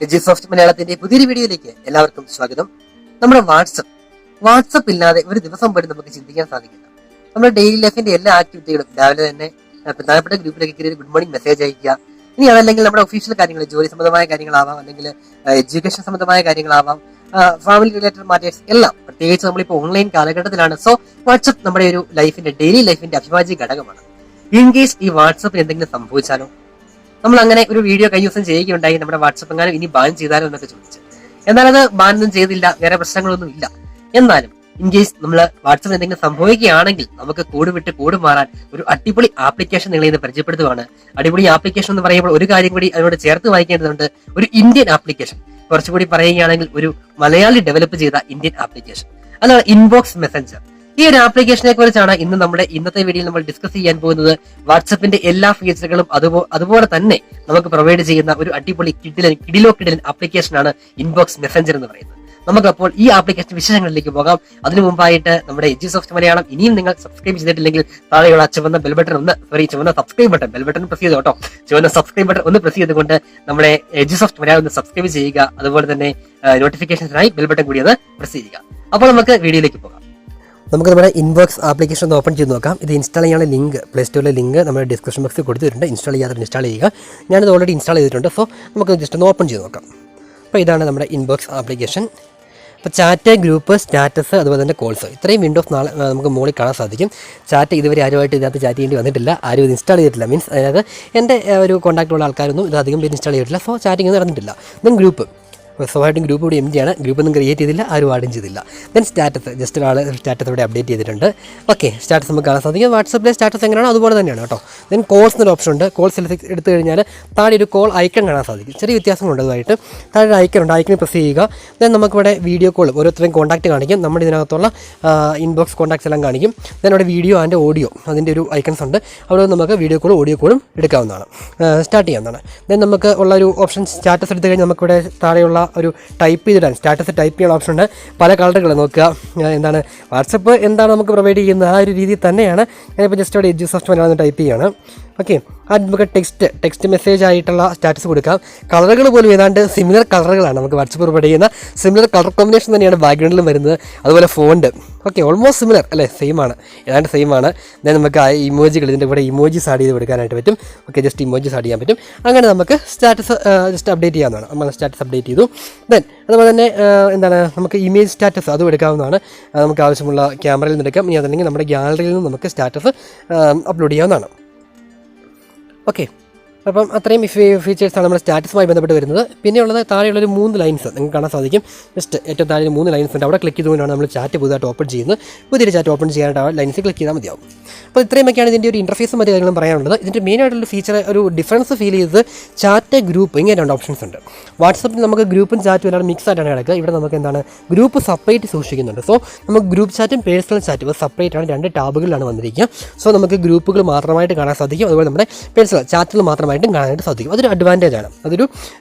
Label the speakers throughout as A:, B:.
A: Edusoft Malayalam പുതിയൊരു വീഡിയോയിലേക്ക് എല്ലാവർക്കും സ്വാഗതം. നമ്മുടെ വാട്സപ്പ് ഇല്ലാതെ ഒരു ദിവസം പോലും നമുക്ക് ചിന്തിക്കാൻ സാധിക്കില്ല. നമ്മുടെ ഡെയിലി ലൈഫിന്റെ എല്ലാ ആക്ടിവിറ്റികളും രാവിലെ തന്നെ പ്രധാനപ്പെട്ട ഗ്രൂപ്പിലേക്ക് കയറി ഗുഡ് മോർണിംഗ് മെസ്സേജ് അയക്കുക. ഇനി അതല്ലെങ്കിൽ നമ്മുടെ ഒഫീഷ്യൽ കാര്യങ്ങൾ, ജോലി സംബന്ധമായ കാര്യങ്ങളാവാം, അല്ലെങ്കിൽ എഡ്യൂക്കേഷൻ സംബന്ധമായ കാര്യങ്ങളാവാം, ഫാമിലി റിലേറ്റഡ് മാറ്റേഴ്സ് എല്ലാം. പ്രത്യേകിച്ച് നമ്മളിപ്പോൾ ഓൺലൈൻ കാലഘട്ടത്തിലാണ്. സോ വാട്സപ്പ് നമ്മുടെ ഒരു ലൈഫിന്റെ ഡെയിലി ലൈഫിന്റെ അവിഭാജ്യ ഘടകമാണ്. ഇൻ കേസ് ഈ വാട്സപ്പിന് എന്തെങ്കിലും സംഭവിച്ചാലോ, നമ്മൾ അങ്ങനെ ഒരു വീഡിയോ കഴിഞ്ഞ ദിവസം ചെയ്യുകയുണ്ടായി, നമ്മുടെ വാട്സപ്പ് എങ്ങാനും ഇനി ബാൻ ചെയ്താലോ എന്നൊക്കെ ചോദിച്ചു. എന്നാൽ അത് ബാനൊന്നും ചെയ്തില്ല, വേറെ പ്രശ്നങ്ങളൊന്നും ഇല്ല. എന്നാലും ഇൻ കേസ് നമ്മൾ വാട്സപ്പ് എന്തെങ്കിലും സംഭവിക്കുകയാണെങ്കിൽ നമുക്ക് കൂട് വിട്ട് കൂട് മാറാൻ ഒരു അടിപൊളി ആപ്ലിക്കേഷൻ നിങ്ങളെ ഇന്ന് പരിചയപ്പെടുത്തുവാണ്. അടിപൊളി ആപ്ലിക്കേഷൻ എന്ന് പറയുമ്പോൾ ഒരു കാര്യം കൂടി അതിനോട് ചേർത്ത് വായിക്കേണ്ടതുണ്ട്. ഒരു ഇന്ത്യൻ ആപ്ലിക്കേഷൻ, കുറച്ചുകൂടി പറയുകയാണെങ്കിൽ ഒരു മലയാളി ഡെവലപ്പ് ചെയ്ത ഇന്ത്യൻ ആപ്ലിക്കേഷൻ, അതാണ് ഇൻബോക്സ് മെസ്സഞ്ചർ. ഈ ഒരു ആപ്ലിക്കേഷനെ കുറിച്ചാണ് ഇന്ന് നമ്മുടെ ഇന്നത്തെ വീഡിയോയിൽ നമ്മൾ ഡിസ്കസ് ചെയ്യാൻ പോകുന്നത്. വാട്സപ്പിന്റെ എല്ലാ ഫീച്ചറുകളും അതുപോലെ തന്നെ നമുക്ക് പ്രൊവൈഡ് ചെയ്യുന്ന ഒരു അടിപൊളി കിടിലൻ ആപ്ലിക്കേഷനാണ് ഇൻബോക്സ് മെസ്സഞ്ചർ എന്ന് പറയുന്നത്. നമുക്കപ്പോൾ ഈ ആപ്ലിക്കേഷൻ വിശേഷങ്ങളിലേക്ക് പോകാം. അതിനു മുമ്പായിട്ട് നമ്മുടെ എഡ്യൂസോഫ്റ്റ് മലയാളം ഇനിയും നിങ്ങൾ സബ്സ്ക്രൈബ് ചെയ്തിട്ടില്ലെങ്കിൽ താഴെയുള്ള ചുവന്ന സബ്സ്ക്രൈബ് ബട്ടൺ പ്രസ് ചെയ്തു കേട്ടോ. ചുവന്ന സബ്സ്ക്രൈബ് ബട്ടൺ ഒന്ന് പ്രസ് ചെയ്തുകൊണ്ട് നമ്മുടെ എഡ്യൂസോഫ്റ്റ് മലയാളം ഒന്ന് സബ്സ്ക്രൈബ് ചെയ്യുക. അതുപോലെ തന്നെ നോട്ടിഫിക്കേഷൻസിനായി ബെൽ ബട്ടൺ കൂടി ഒന്ന് പ്രസ് ചെയ്യുക. അപ്പോൾ നമുക്ക് വീഡിയോയിലേക്ക് പോകാം. നമുക്ക് നമ്മുടെ ഇൻബോക്സ് ആപ്ലിക്കേഷൻ ഒന്ന് ഓപ്പൺ ചെയ്ത് നോക്കാം. ഇത് ഇൻസ്റ്റാൾ ചെയ്യാനുള്ള ലിങ്ക്, പ്ലേ സ്റ്റോറിലെ ലിങ്ക് നമ്മുടെ ഡിസ്ക്രിപ്ഷൻ ബോക്സിൽ കൊടുത്തിട്ടുണ്ട്. ഇൻസ്റ്റാൾ ചെയ്യാതെ ഇൻസ്റ്റാൾ ചെയ്യുക. ഞാനിത് ഓൾറെഡി ഇൻസ്റ്റാൾ ചെയ്തിട്ടുണ്ട്. സോ നമുക്ക് ജസ്റ്റ് ഒന്ന് ഓപ്പൺ ചെയ്ത് നോക്കാം. അപ്പോൾ ഇതാണ് നമ്മുടെ ഇൻബോക്സ് ആപ്ലിക്കേഷൻ. അപ്പോൾ ചാറ്റ്, ഗ്രൂപ്പ്, സ്റ്റാറ്റസ്, അതുപോലെ തന്നെ കോൾസ്, ഇത്രയും വിൻഡോസ് നമുക്ക് മുകളിൽ കാണാൻ സാധിക്കും. ചാറ്റ് ഇതുവരെ ആരുമായിട്ട് ഇതിനകത്ത് ചാറ്റ് ചെയ്യേണ്ടി വന്നിട്ടില്ല, ആരും ഇത് ഇൻസ്റ്റാൾ ചെയ്തിട്ടില്ല. മീൻസ് അതായത് എൻ്റെ ഒരു കോൺടാക്റ്റുള്ള ആൾക്കാരൊന്നും ഇത് അധികം പേര് ഇൻസ്റ്റാൾ ചെയ്തിട്ടില്ല. സോ ചാറ്റിംഗ് നടന്നിട്ടില്ല. ദെൻ ഗ്രൂപ്പ്, സ്വഭാവമായിട്ടും ഗ്രൂപ്പ് കൂടി എംറ്റിയാണ്. ഗ്രൂപ്പൊന്നും ക്രിയേറ്റ് ചെയ്തില്ല, ആരും ആഡും ചെയ്തില്ല. ദെൻ സ്റ്റാറ്റസ്, ജസ്റ്റ് ഒരാൾ സ്റ്റാറ്റസ് ഇവിടെ അപ്ഡേറ്റ് ചെയ്തിട്ടുണ്ട്. ഓക്കെ, സ്റ്റാറ്റസ് നമുക്ക് കാണാൻ സാധിക്കും. വാട്സപ്പിലെ സ്റ്റാറ്റസ് എങ്ങനെയാണോ അതുപോലെ തന്നെയാണ് കേട്ടോ. ദെൻ കോൾസ് എന്നൊരു ഓപ്ഷൻ ഉണ്ട്. കോൾ സെലക്ട് എടുത്തു കഴിഞ്ഞാൽ താഴെ ഒരു കോൾ ഐക്കൺ കാണാൻ സാധിക്കും. ചെറിയ വ്യത്യാസങ്ങളുണ്ട് അതുമായിട്ട്. താഴെ ഒരു ഐക്കൺ ഉണ്ട്, ഐക്കണിൽ പ്രസ് ചെയ്യുക. ദെൻ നമുക്കിവിടെ വീഡിയോ കോൾ, ഓരോരുത്തരും കോൺടാക്റ്റ് കാണിക്കും. നമ്മുടെ ഇതിനകത്തുള്ള ഇൻബോക്സ് കോൺടാക്ട്സ് എല്ലാം കാണിക്കും. ദെൻ അവിടെ വീഡിയോ ആൻഡ് ഓഡിയോ, അതിൻ്റെ ഒരു ഐക്കൺസ് ഉണ്ട്. അവിടെ നമുക്ക് വീഡിയോ കോളും ഓഡിയോ കോളും എടുക്കാവുന്നതാണ്, സ്റ്റാർട്ട് ചെയ്യാവുന്നതാണ്. ദെൻ നമുക്ക് ഉള്ള ഒരു ഓപ്ഷൻ, സ്റ്റാറ്റസ് എടുത്തു കഴിഞ്ഞാൽ നമുക്കിവിടെ താഴെയുള്ള ഒരു ടൈപ്പ് ചെയ്തിടാൻ, സ്റ്റാറ്റസ് ടൈപ്പ് ചെയ്യാൻ ഓപ്ഷൻ ഉണ്ട്. പല കളറുകൾ നോക്കുക. എന്താണ് വാട്സപ്പ് എന്താണ് നമുക്ക് പ്രൊവൈഡ് ചെയ്യുന്നത് ആ ഒരു രീതിയിൽ തന്നെയാണ്. ഞാനിപ്പോൾ ജസ്റ്റ് അവിടെ എഡ്യൂസോഫ്റ്റ് മലയാളം ടൈപ്പ് ചെയ്യുകയാണ്. ഓക്കെ, അത് നമുക്ക് ടെക്സ്റ്റ് മെസ്സേജ് ആയിട്ടുള്ള സ്റ്റാറ്റസ് കൊടുക്കാം. കളറുകൾ പോലും ഏതാണ്ട് സിമിലർ കളറുകളാണ് നമുക്ക് വാട്സപ്പ് പ്രൊവൈഡ് ചെയ്യുന്ന സിമിലർ കളർ കോമ്പിനേഷൻ തന്നെയാണ് ബാക്ക്ഗ്രൗണ്ടിലും വരുന്നത്. അതുപോലെ ഫോണ്ട് ഓക്കെ, ഓൾമോസ്റ്റ് സിമിലർ അല്ലേ, സെയിം ആണ്, ഏതാണ്ട് സെയിം ആണ്. ദെൻ നമുക്ക് ആ ഇമോജികൾ, ഇതിൻ്റെ കൂടെ ഇമോജീസ് ആഡ് ചെയ്ത് കൊടുക്കാനായിട്ട് പറ്റും. ഓക്കെ, ജസ്റ്റ് ഇമോജീസ് ആഡ് ചെയ്യാൻ പറ്റും. അങ്ങനെ നമുക്ക് സ്റ്റാറ്റസ് ജസ്റ്റ് അപ്ഡേറ്റ് ചെയ്യാവുന്നതാണ്. നമ്മൾ സ്റ്റാറ്റസ് അപ്ഡേറ്റ് ചെയ്തു. ദെൻ അതുപോലെ തന്നെ എന്താണ്, നമുക്ക് ഇമേജ് സ്റ്റാറ്റസ് അതും എടുക്കാവുന്നതാണ്. നമുക്ക് ആവശ്യമുള്ള ക്യാമറയിൽ നിന്ന് എടുക്കാം. ഇനി അതല്ലെങ്കിൽ നമ്മുടെ ഗ്യാലറിയിൽ നിന്ന് നമുക്ക് സ്റ്റാറ്റസ് അപ്ലോഡ് ചെയ്യാവുന്നതാണ്. ഓക്കെ, അപ്പം അത്രയും ഫീച്ചേഴ്സാണ് നമ്മുടെ സ്റ്റാറ്റസുമായി ബന്ധപ്പെട്ട് വരുന്നത്. പിന്നെയുള്ളത് താഴെയുള്ളൊരു 3 ലൈൻസ് നിങ്ങൾക്ക് കാണാൻ സാധിക്കും. ജസ്റ്റ് ഏറ്റവും താഴെ 3 ലൈൻസ് ഉണ്ട്. അവിടെ ക്ലിക്ക് ചെയ്തുകൊണ്ടാണ് നമ്മൾ ചാറ്റ് പുതുതായിട്ട് ഓപ്പൺ ചെയ്യുന്നത്. പുതിയൊരു ചാറ്റ് ഓപ്പൺ ചെയ്യാനായിട്ട് ആ ലൈൻസ് ക്ലിക്ക് ചെയ്താൽ മതിയാവും. അപ്പോൾ ഇത്രയുമൊക്കെയാണ് ഇതിൻ്റെ ഒരു ഇൻ്റർഫേസും മറ്റു കാര്യങ്ങളും പറയാനുള്ളത്. ഇതിൻ്റെ മെയിനായിട്ടുള്ള ഫീച്ചർ, ഒരു ഡിഫറൻസ് ഫീൽ ചെയ്തത് ചാറ്റ്, ഗ്രൂപ്പ്, ഇങ്ങനെ 2 ഓപ്ഷൻസ് ഉണ്ട്. വാട്സപ്പിൽ നമുക്ക് ഗ്രൂപ്പും ചാറ്റും എല്ലാം മിക്സ് ആയിട്ടാണ് കിടക്കുക. ഇവിടെ നമുക്ക് എന്താണ്, ഗ്രൂപ്പ് സെപ്പറേറ്റ് സൂക്ഷിക്കുന്നുണ്ട്. സോ നമുക്ക് ഗ്രൂപ്പ് ചാറ്റും പേഴ്സണൽ ചാറ്റും സെപ്പറേറ്റ് ആണ്, 2 ടാബുകളിലാണ് വന്നിരിക്കുക. സോ നമുക്ക് ഗ്രൂപ്പുകൾ മാത്രമായിട്ട് കാണാൻ സാധിക്കും, അതുപോലെ നമ്മുടെ പേഴ്സണൽ ചാറ്റുകൾ മാത്രമായിട്ടും കാണാനായിട്ട് സാധിക്കും. അതൊരു അഡ്വാൻറ്റേജ് ആണ്. അതൊരു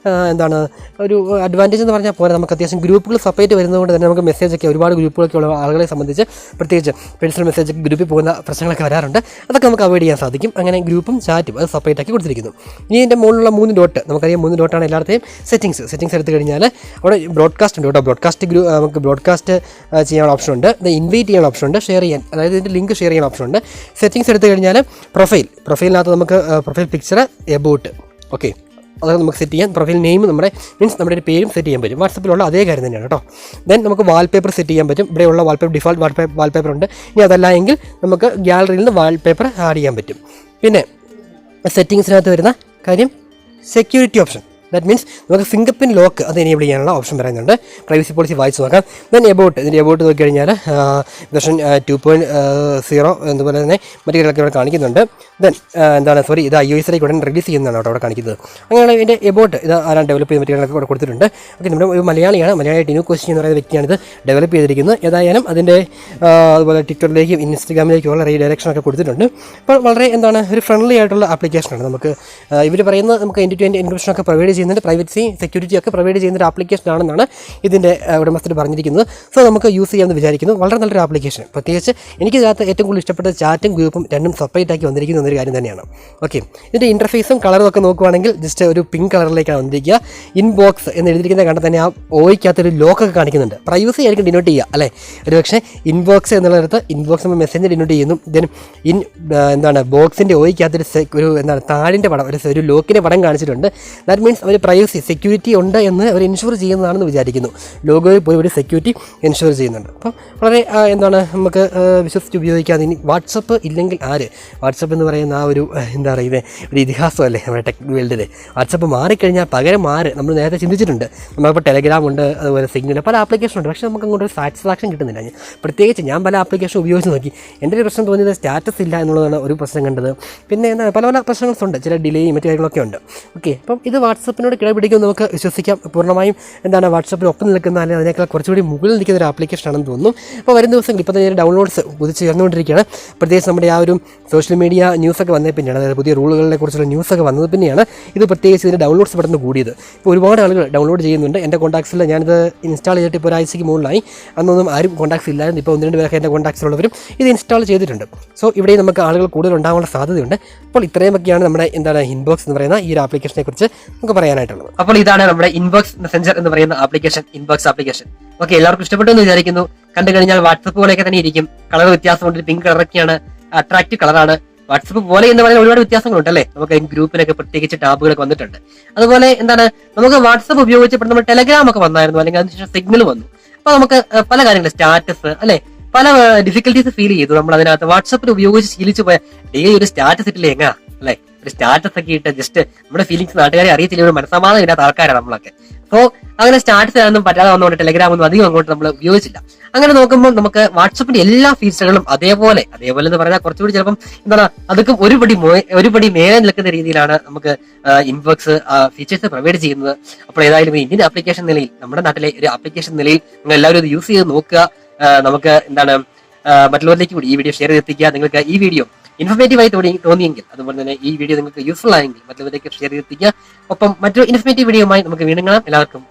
A: എന്താണ്, ഒരു അഡ്വാൻറ്റേജ് എന്ന് പറഞ്ഞാൽ പോലെ നമുക്ക് അത്യാവശ്യം ഗ്രൂപ്പുകൾ സെപ്പറേറ്റ് വരുന്നതുകൊണ്ട് തന്നെ നമുക്ക് മെസ്സേജൊക്കെ, ഒരുപാട് ഗ്രൂപ്പുകളൊക്കെ ഉള്ള ആളുകളെ സംബന്ധിച്ച് പ്രത്യേകിച്ച് പേഴ്സണൽ മെസ്സേജ് ഗ്രൂപ്പിൽ പോകുന്ന പ്രശ്നങ്ങളൊക്കെ വരാറുണ്ട്. അതൊക്കെ നമുക്ക് അവോയ്ഡ് ചെയ്യാൻ സാധിക്കും. അങ്ങനെ ഗ്രൂപ്പും ചാറ്റും അത് സെപ്പറേറ്റ് ആക്കി കൊടുത്തിരിക്കുന്നു. ഇനി ഇതിൻ്റെ മുകളിലുള്ള 3 ഡോട്ട്, നമുക്കറിയാം 3 ഡോട്ടാണ് എല്ലായിടത്തെയും സെറ്റിംഗ്സ് എടുത്തു കഴിഞ്ഞാൽ അവിടെ ബ്രോഡ്കാസ്റ്റ് ഉണ്ട് കേട്ടോ. നമുക്ക് ബ്രോഡ്കാസ്റ്റ് ചെയ്യാനുള്ള ഓപ്ഷൻ ഉണ്ട്. ഇൻവൈറ്റ് ചെയ്യാനുള്ള ഓപ്ഷൻ ഉണ്ട്. ഷെയർ ചെയ്യാൻ, അതായത് ഇതിൻ്റെ ലിങ്ക് ഷെയർ ചെയ്യാൻ ഓപ്ഷൻ ഉണ്ട്. സെറ്റിംഗ്സ് എടുത്തു കഴിഞ്ഞാൽ പ്രൊഫൈലിനകത്ത് നമുക്ക് പ്രൊഫൈൽ പിക്ചർ, എബൌട്ട്, ഓക്കെ, അതൊക്കെ നമുക്ക് സെറ്റ് ചെയ്യാം. പ്രൊഫൈൽ നെയിം നമ്മുടെ ഒരു പേരും സെറ്റ് ചെയ്യാൻ പറ്റും. വാട്സപ്പിലുള്ള അതേ കാര്യം തന്നെയാണ് കേട്ടോ. ദെൻ നമുക്ക് വാൾപേപ്പർ സെറ്റ് ചെയ്യാൻ പറ്റും. ഇവിടെയുള്ള വാൾപേപ്പർ ഡിഫോൾട്ട് വാൾപേപ്പർ ഉണ്ട്. ഇനി അതല്ല എങ്കിൽ നമുക്ക് ഗ്യാലറിയിൽ നിന്ന് വാൾപേപ്പർ ആഡ് ചെയ്യാൻ പറ്റും. പിന്നെ സെറ്റിങ്സിനകത്ത് വരുന്ന കാര്യം സെക്യൂരിറ്റി ഓപ്ഷൻ. ദാറ്റ് മീൻസ് നമുക്ക് ഫിംഗർ പ്രിൻറ്റ് ലോക്ക് അത് എനേബിൾ ചെയ്യാനുള്ള ഓപ്ഷൻ പറയുന്നുണ്ട്. പ്രൈവസി പോളിസി വായിച്ച് നോക്കാം. ദെൻ ഇതിൻ്റെ എബൌട്ട് നോക്കിക്കഴിഞ്ഞാൽ വെർഷൻ 2.0 അതുപോലെ തന്നെ മറ്റു കാര്യങ്ങളൊക്കെ ഇവിടെ കാണിക്കുന്നുണ്ട്. ദെൻ ഇത് iOS-ലേക്ക് ഉടൻ റിലീസ് ചെയ്യുന്നതാണ് കേട്ടോ അവിടെ കാണിക്കുന്നത്. അങ്ങനെയാണ് ഇതിൻ്റെ എബൌട്ട്, ഇത് ആരാണ് ഡെവലപ്പ് ചെയ്ത മറ്റു ഇവിടെ കൊടുത്തിട്ടുണ്ട്. ഓക്കെ, നമ്മുടെ ഒരു മലയാളിയാണ്, മലയാളി ടിനു കോശി എന്ന് പറയുന്ന വ്യക്തിയാണ് ഇത് ഡെവലപ്പ് ചെയ്തിരിക്കുന്നത്. ഏതായാലും അതിൻ്റെ അതുപോലെ ട്വിറ്ററിലേക്കും ഇൻസ്റ്റഗ്രാമിലേക്കുള്ള റീഡയറക്ഷനൊക്കെ കൊടുത്തിട്ടുണ്ട്. അപ്പോൾ വളരെ ഒരു ഫ്രണ്ട്ലി ആയിട്ടുള്ള ആപ്ലിക്കേഷനാണ്. നമുക്ക് ഇവർ പറയുന്നത് നമുക്ക് end-to-end എൻക്രിപ്ഷനൊക്കെ പ്രൊവൈഡ്
B: ചെയ്യുന്നുണ്ട്, പ്രൈവസി സെക്യൂരിറ്റി ഒക്കെ പ്രൊവൈഡ് ചെയ്യുന്ന ഒരു ആപ്ലിക്കേഷൻ ആണെന്നാണ് ഇതിൻ്റെ ഉടമസ്ഥർ പറഞ്ഞിരിക്കുന്നത്. സോ നമുക്ക് യൂസ് ചെയ്യാമെന്ന് വിചാരിക്കുന്നു. വളരെ നല്ലൊരു ആപ്ലിക്കേഷൻ. പ്രത്യേകിച്ച് എനിക്കിതിനകത്ത് ഏറ്റവും കൂടുതൽ ഇഷ്ടപ്പെട്ട ചാറ്റും ഗ്രൂപ്പും രണ്ടും സെപ്പറേറ്റ് ആക്കി വന്നിരിക്കുന്ന എന്നൊരു കാര്യം തന്നെയാണ്. ഓക്കെ, ഇതിൻ്റെ ഇൻ്റർഫേസും കളറും ഒക്കെ നോക്കുവാണെങ്കിൽ ജസ്റ്റ് ഒരു പിങ്ക് കളറിലേക്കാണ് വന്നിരിക്കുക. ഇൻബോക്സ് എന്ന് എഴുതിയിരിക്കുന്ന കണ്ടാൽ തന്നെ ആ ഓയ്ക്കകത്തൊരു ലോക്കൊക്കെ കാണിക്കുന്നുണ്ട്. പ്രൈവസി ആയിരിക്കും ഡിനോട്ട് ചെയ്യുക അല്ലേ. ഒരു പക്ഷേ ഇൻബോക്സ് എന്നുള്ളിടത്ത് ഇൻബോക്സ് നമ്മൾ മെസ്സേജ് ഡിനോട്ട് ചെയ്യുന്നു. ദെൻ ബോക്സിൻ്റെ ഓയ്ക്കകത്തൊരു താഴിൻ്റെ പടം, ഒരു ലോക്കിൻ്റെ പടം കാണിച്ചിട്ടുണ്ട്. ദാറ്റ് മീൻസ് അവർ പ്രൈവസി സെക്യൂരിറ്റി ഉണ്ട് എന്ന് അവർ ഇൻഷുർ ചെയ്യുന്നതാണെന്ന് വിചാരിക്കുന്നു. ലോഗോയിൽ പോയി ഒരു സെക്യൂരിറ്റി ഇൻഷുർ ചെയ്യുന്നുണ്ട്. അപ്പം വളരെ നമുക്ക് വിശ്വസിച്ച് ഉപയോഗിക്കാതെ. ഇനി വാട്സപ്പ് ഇല്ലെങ്കിൽ ആര്? വാട്സപ്പ് എന്ന് പറയുന്ന ആ ഒരു ഒരു ഇതിഹാസമല്ലേ നമ്മുടെ ടെക് വേൾഡിൽ. വാട്സപ്പ് മാറിക്കഴിഞ്ഞാൽ പകരം ആര്? നമ്മൾ നേരത്തെ ചിന്തിച്ചിട്ടുണ്ട്. നമുക്കിപ്പോൾ ടെലഗ്രാം ഉണ്ട്, അതുപോലെ സിഗ്നൽ, പല ആപ്ലിക്കേഷൻ ഉണ്ട്. പക്ഷേ നമുക്ക് അങ്ങോട്ട് ഒരു സാറ്റിസ്ഫാക്ഷൻ കിട്ടുന്നില്ല. പ്രത്യേകിച്ച് ഞാൻ പല ആപ്ലിക്കേഷൻ ഉപയോഗിച്ച് നോക്കി. എൻ്റെ ഒരു പ്രശ്നം തോന്നിയത് സ്റ്റാറ്റസ് ഇല്ല എന്നുള്ളതാണ് ഒരു പ്രശ്നം കണ്ടത്. പിന്നെ പല പല പ്രശ്നങ്ങളുണ്ട്, ചില ഡിലേയും മറ്റു കാര്യങ്ങളൊക്കെ ഉണ്ട്. ഓക്കെ, അപ്പം ഇത് വാട്സപ്പിനോട് കിടപിടിക്കുമെന്ന് നമുക്ക് വിശ്വസിക്കാം. പൂർണ്ണമായും വാട്സപ്പിന് ഒപ്പം നിൽക്കുന്ന, അല്ലെങ്കിൽ അതിനേക്കാൾ കുറച്ചുകൂടി മുകളിൽ നിൽക്കുന്ന ഒരു ആപ്ലിക്കേഷൻ ആണെന്ന് തോന്നുന്നു. അപ്പോൾ വരും ദിവസങ്ങൾ ഇപ്പോൾ തന്നെ ഡൗൺലോഡ്സ് കുതിച്ചുയർന്നുകൊണ്ടിരിക്കുകയാണ്. പ്രത്യേകിച്ച് നമ്മുടെ ആ ഒരു സോഷ്യൽ മീഡിയ ന്യൂസൊക്കെ വന്നതിൽ പിന്നെയാണ്, അതായത് പുതിയ റൂളുകളെ കുറിച്ചുള്ള ന്യൂസൊക്കെ വന്നത് പിന്നെയാണ് ഇത് പ്രത്യേകിച്ച് ഇതിൻ്റെ ഡൗൺലോഡ്സ് പെട്ടെന്ന് കൂടിയത്. ഇപ്പോൾ ഒരുപാട് ആളുകൾ ഡൗൺലോഡ് ചെയ്യുന്നുണ്ട്. എൻ്റെ കോൺടാക്ട്സിൽ ഞാനിത് ഇൻസ്റ്റാൾ ചെയ്തിട്ട് ഇപ്പോൾ ഒരാഴ്ചയ്ക്ക് മുകളിലായി. അന്നൊന്നും ആരും കോൺടാക്ട്സ് ഇല്ലായിരുന്നു. ഇപ്പോൾ 1-2 പേർക്ക് എൻ്റെ കോൺടാക്ട്സിലുള്ളവരും ഇത് ഇൻസ്റ്റാൾ ചെയ്തിട്ടുണ്ട്. സോ ഇവിടെ നമുക്ക് ആളുകൾ കൂടുതൽ ഉണ്ടാകാനുള്ള സാധ്യതയുണ്ട്. അപ്പോൾ ഇത്രയുമൊക്കെയാണ് നമ്മുടെ ഇൻബോക്സ് എന്ന് പറയുന്ന ഈ ഒരു ആപ്ലിക്കേഷനെ കുറിച്ച് നമുക്ക് പറയാനായിട്ടുള്ളത്.
A: അപ്പോൾ ഇതാണ് നമ്മുടെ ഇൻബോക്സ് മെസഞ്ചർ എന്ന് പറയുന്ന ആപ്ലിക്കേഷൻ, ഇൻബോക്സ് ആപ്ലിക്കേഷൻ. ഓക്കെ, എല്ലാവർക്കും ഇഷ്ടപ്പെട്ടു എന്ന് വിചാരിക്കുന്നു. കണ്ടു കഴിഞ്ഞാൽ വാട്സപ്പ് പോലെയൊക്കെ തന്നെ ഇരിക്കും. കളർ വ്യത്യാസമുണ്ട്, പിങ്ക് കളറൊക്കെയാണ്, അട്രാക്റ്റീവ് കളറാണ്. വാട്സപ്പ് പോലെ എന്ന് പറയുന്ന ഒരുപാട് വ്യത്യാസങ്ങളുണ്ട് അല്ലേ. നമുക്ക് ഗ്രൂപ്പിലൊക്കെ പ്രത്യേകിച്ച് ടാബുകളൊക്കെ വന്നിട്ടുണ്ട്. അതുപോലെ നമുക്ക് വാട്സപ്പ് ഉപയോഗിച്ചപ്പോൾ നമ്മൾ ടെലഗ്രാം ഒക്കെ വന്നായിരുന്നു, അല്ലെങ്കിൽ അതിനുശേഷം സിഗ്നൽ വന്നു. അപ്പൊ നമുക്ക് പല കാര്യങ്ങളും സ്റ്റാറ്റസ് അല്ലെ, പല ഡിഫിക്കൽട്ടീസ് ഫീൽ ചെയ്തു. നമ്മൾ അതിനകത്ത് വാട്സപ്പിൽ ഉപയോഗിച്ച് ശീലിച്ചു പോയ ഡെയിലി ഒരു സ്റ്റാറ്റസ് ഇട്ടില്ലേ എങ്ങനെയാ അല്ലെ, ഒരു സ്റ്റാറ്റസ് ഒക്കെ ഇട്ട് ജസ്റ്റ് നമ്മുടെ ഫീലിംഗ്സ് നാട്ടുകാരെ അറിയത്തില്ല, ഒരു മനസ്സമാധാനം ഇല്ലാത്ത ആൾക്കാരാണ് നമ്മളൊക്കെ. സോ അങ്ങനെ സ്റ്റാറ്റസ് ഒന്നും പറ്റാതെ വന്നുകൊണ്ട് ടെലഗ്രാം ഒന്നും അധികം അങ്ങോട്ട് നമ്മൾ ഉപയോഗിച്ചില്ല. അങ്ങനെ നോക്കുമ്പോൾ നമുക്ക് വാട്സപ്പിന്റെ എല്ലാ ഫീച്ചറുകളും അതേപോലെ എന്ന് പറഞ്ഞാൽ കുറച്ചുകൂടി ചിലപ്പം അതൊക്കെ ഒരുപടി മേലെ നിൽക്കുന്ന രീതിയിലാണ് നമുക്ക് ഇൻബോക്സ് ഫീച്ചേഴ്സ് പ്രൊവൈഡ് ചെയ്യുന്നത്. അപ്പോൾ ഏതായാലും ഇന്ത്യൻ ആപ്ലിക്കേഷൻ നിലയിൽ, നമ്മുടെ നാട്ടിലെ ഒരു ആപ്ലിക്കേഷൻ നിലയിൽ നിങ്ങൾ എല്ലാവരും ഇത് യൂസ് ചെയ്ത് നോക്കുക. നമുക്ക് മറ്റുള്ളവരിലേക്ക് കൂടി ഈ വീഡിയോ ഷെയർ ചെയ്തെത്തിക്കുക. നിങ്ങൾക്ക് ഈ വീഡിയോ ഇൻഫോർമേറ്റീവായി തോന്നിയെങ്കിൽ, അതുപോലെ തന്നെ ഈ വീഡിയോ നിങ്ങൾക്ക് യൂസ്ഫുൾ ആയെങ്കിൽ മറ്റുള്ളവരിലേക്ക് ഷെയർ ചെയ്തെത്തിക്കുക. ഒപ്പം മറ്റൊരു ഇൻഫോർമേറ്റീവ് വീഡിയോയുമായി നമുക്ക് വീണ്ടും കാണാം. എല്ലാവർക്കും